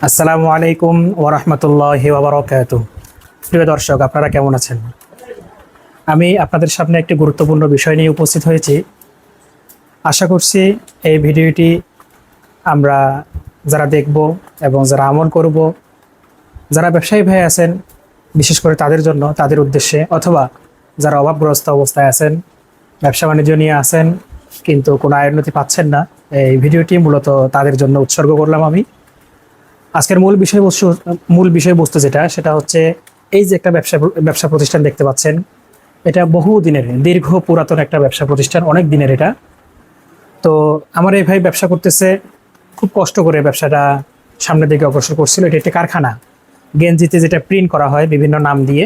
আসসালামু আলাইকুম ওরহমতুল্লাহি ওয়াবারাকাতুহু। প্রিয় দর্শক, আপনারা কেমন আছেন? আমি আপনাদের সামনে একটি গুরুত্বপূর্ণ বিষয় নিয়ে উপস্থিত হয়েছি। আশা করছি এই ভিডিওটি আমরা যারা দেখব এবং যারা আমল করব, যারা ব্যবসায়ী ভাই আছেন বিশেষ করে তাদের জন্য, তাদের উদ্দেশ্যে, অথবা যারা অভাবগ্রস্ত অবস্থায় আছেন, ব্যবসা বাণিজ্য নিয়ে আছেন কিন্তু কোনো আয় উন্নতি পাচ্ছেন না, এই ভিডিওটি মূলত তাদের জন্য উৎসর্গ করলাম আমি। আজকের মূল বিষয়বস্তু সেটা হচ্ছে এই যে একটা ব্যবসা প্রতিষ্ঠান দেখতে পাচ্ছেন, এটা বহু দিনের দীর্ঘ পুরাতন একটা ব্যবসা প্রতিষ্ঠান, অনেক দিনের এটা। তো আমার এই ভাই ব্যবসা করতেছে, খুব কষ্ট করে ব্যবসাটা সামনের দিকে অগ্রসর করছিল। এটা একটা কারখানা, গেঞ্জিতে যেটা প্রিন্ট করা হয় বিভিন্ন নাম দিয়ে।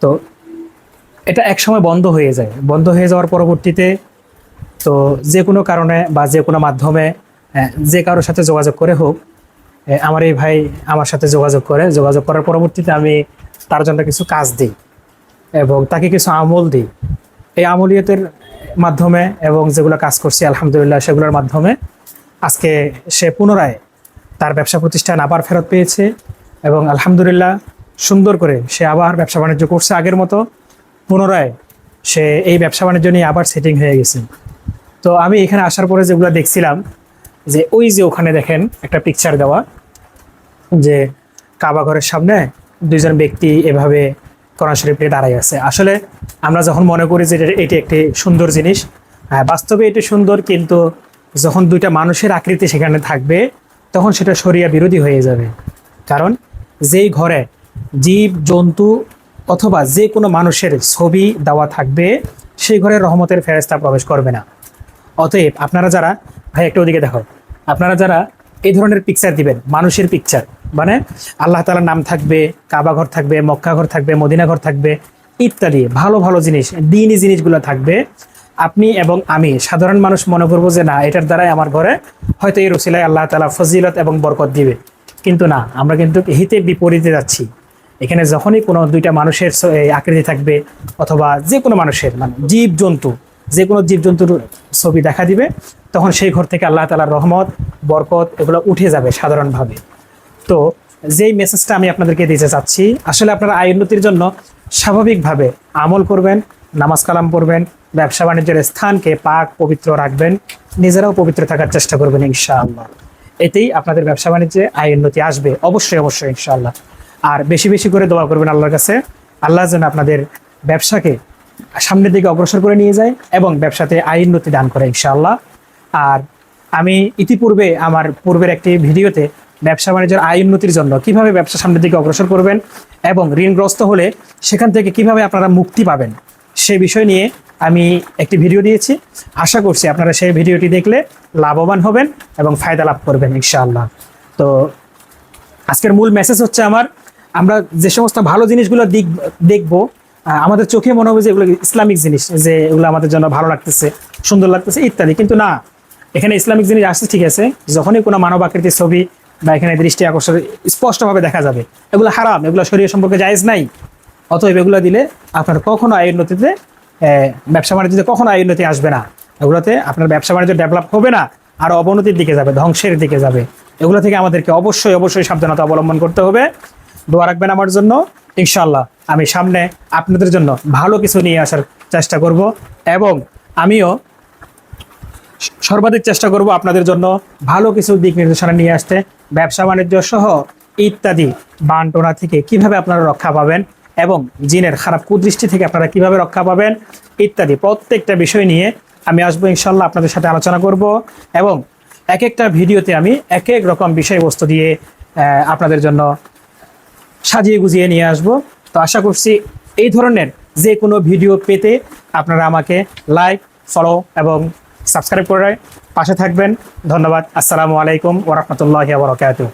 তো এটা একসময় বন্ধ হয়ে যায়। বন্ধ হয়ে যাওয়ার পরবর্তীতে তো যে কোনো কারণে বা যে কোনো মাধ্যমে যে কারোর সাথে যোগাযোগ করে হোক, আমার এই ভাই আমার সাথে যোগাযোগ করার পরবর্তীতে আমি তার জন্য কিছু কাজ দিই এবং তাকে কিছু আমল দিই। এই আমলিয়তের মাধ্যমে এবং যেগুলো কাজ করছি আলহামদুলিল্লাহ, সেগুলোর মাধ্যমে আজকে সে পুনরায় তার ব্যবসা প্রতিষ্ঠান আবার ফেরত পেয়েছে এবং আলহামদুলিল্লাহ সুন্দর করে সে আবার ব্যবসা বাণিজ্য করছে আগের মতো। পুনরায় সে এই ব্যবসা বাণিজ্য নিয়ে আবার সেটিং হয়ে গেছে। তো আমি এখানে আসার পরে যেগুলো দেখছিলাম, যে ওই যে ওখানে দেখেন একটা পিকচার দেওয়া, যে কাবা ঘরের সামনে দুইজন ব্যক্তি এভাবে কোরআন শরীফ নিয়ে দাঁড়াই আছে। আসলে আমরা যখন মনে করি যে এটি একটি সুন্দর জিনিস, বাস্তবে এটি সুন্দর, কিন্তু যখন দুইটা মানুষের আকৃতি সেখানে থাকবে তখন সেটা শরিয়া বিরোধী হয়ে যাবে। কারণ যেই ঘরে জীব জন্তু অথবা যে কোনো মানুষের ছবি দেওয়া থাকবে সেই ঘরে রহমতের ফেরেশতা প্রবেশ করবে না। অতএব আপনারা যারা, ভাই একটু ওদিকে দেখো, আপনারা যারা এই ধরনের পিকচার দিবেন, মানুষের পিকচার, মানে আল্লাহ তাআলার নাম থাকবে, কাবা ঘর থাকবে, মক্কা ঘর থাকবে, মদিনা ঘর থাকবে, ইত্যাদি ভালো ভালো জিনিস, দ্বীনি জিনিসগুলো থাকবে, আপনি এবং আমি সাধারণ মানুষ মনে করবো যে না, এটার দ্বারাই আমার ঘরে হয়তো এই রসিলায় আল্লাহ তাআলা ফজিলত এবং বরকত দিবে। কিন্তু না, আমরা কিন্তু হিতে বিপরীতে যাচ্ছি। এখানে যখনই কোনো দুইটা মানুষের আকৃতি থাকবে অথবা যে কোনো মানুষের, মানে জীব জন্তু, যে কোনো জীবজন্তুর ছবি দেখা দিবে, তখন সেই ঘর থেকে আল্লাহ তাআলার রহমত বরকত এগুলো উঠে যাবে সাধারণভাবে। তো যেই মেসেজটা আমি আপনাদেরকে দিতে চাচ্ছি, আসলে আপনারা আয় উন্নতির জন্য স্বাভাবিকভাবে আমল করবেন, নামাজ কালাম পড়বেন, ব্যবসা বাণিজ্যের স্থানকে পাক পবিত্র রাখবেন, নিজেরাও পবিত্র থাকার চেষ্টা করবেন ইনশাআল্লাহ। এতেই আপনাদের ব্যবসা বাণিজ্যে আয় উন্নতি আসবে, অবশ্যই অবশ্যই ইনশাআল্লাহ। আর বেশি বেশি করে দোয়া করবেন আল্লাহর কাছে, আল্লাহ যেন আপনাদের ব্যবসাকে সামনের দিকে অগ্রসর করে নিয়ে যায় এবং ব্যবসাতে আয় উন্নতি দান করে ইনশাআল্লাহ। আর আমি ইতিপূর্বে আমার পূর্বের একটি ভিডিওতে ব্যবসা বাণিজ্যের আয় উন্নতির জন্য কিভাবে ব্যবসা সামনের দিকে অগ্রসর করবেন এবং ঋণগ্রস্ত হলে সেখান থেকে কিভাবে আপনারা মুক্তি পাবেন সে বিষয় নিয়ে আমি একটি ভিডিও দিয়েছি। আশা করছি আপনারা সেই ভিডিওটি দেখলে লাভবান হবেন এবং ফায়দা লাভ করবেন ইনশাআল্লাহ। তো আজকের মূল মেসেজ হচ্ছে আমরা যে সমস্ত ভালো জিনিসগুলো দেখবো, আমাদের চোখে মনে হবে যে এগুলো ইসলামিক জিনিস, যে এগুলো আমাদের জন্য ভালো লাগতেছে, সুন্দর লাগতেছে ইত্যাদি, কিন্তু না, এখানে ইসলামিক জিনিস আসছে ঠিক আছে, যখনই কোনো মানব আকৃতির ছবি বা এখানে দৃষ্টি আকর্ষণ স্পষ্টভাবে দেখা যাবে, এগুলো হারাম, এগুলো শরীয়ত সম্পর্কে জায়েজ নাই। অতএব এগুলো দিলে আপনার কখনো আয় উন্নতিতে, ব্যবসা বাণিজ্যতে কখনো আয় উন্নতি আসবে না। এগুলোতে আপনার ব্যবসা বাণিজ্য ডেভেলপ হবে না, আর অবনতির দিকে যাবে, ধ্বংসের দিকে যাবে। এগুলো থেকে আমাদেরকে অবশ্যই অবশ্যই সাবধানতা অবলম্বন করতে হবে। দোয়া রাখবেন আমার জন্য, ইনশাআল্লাহ আমি সামনে আপনাদের জন্য ভালো কিছু নিয়ে আসার চেষ্টা করব এবং আমিও সর্বাধিক চেষ্টা করব আপনাদের জন্য ভালো কিছু দিক নির্দেশনা নিয়ে আসতে। ব্যবসা বাণিজ্য সহ ইত্যাদি বানটোনা থেকে কিভাবে আপনারা রক্ষা পাবেন এবং জিনের খারাপ কুদৃষ্টি থেকে আপনারা কিভাবে রক্ষা পাবেন ইত্যাদি প্রত্যেকটা বিষয় নিয়ে আমি আসবো ইনশাআল্লাহ, আপনাদের সাথে আলোচনা করব এবং এক একটা ভিডিওতে আমি এক এক রকম বিষয়বস্তু দিয়ে আপনাদের জন্য সাজিয়ে গুজিয়ে নিয়ে আসব। তো আশা করছি এই ধরনের যে কোনো ভিডিও পেতে আপনারা আমাকে লাইক, ফলো এবং সাবস্ক্রাইব করে পাশে থাকবেন। ধন্যবাদ। আসসালামু আলাইকুম ওয়া রাহমাতুল্লাহি ওয়া বারাকাতুহু।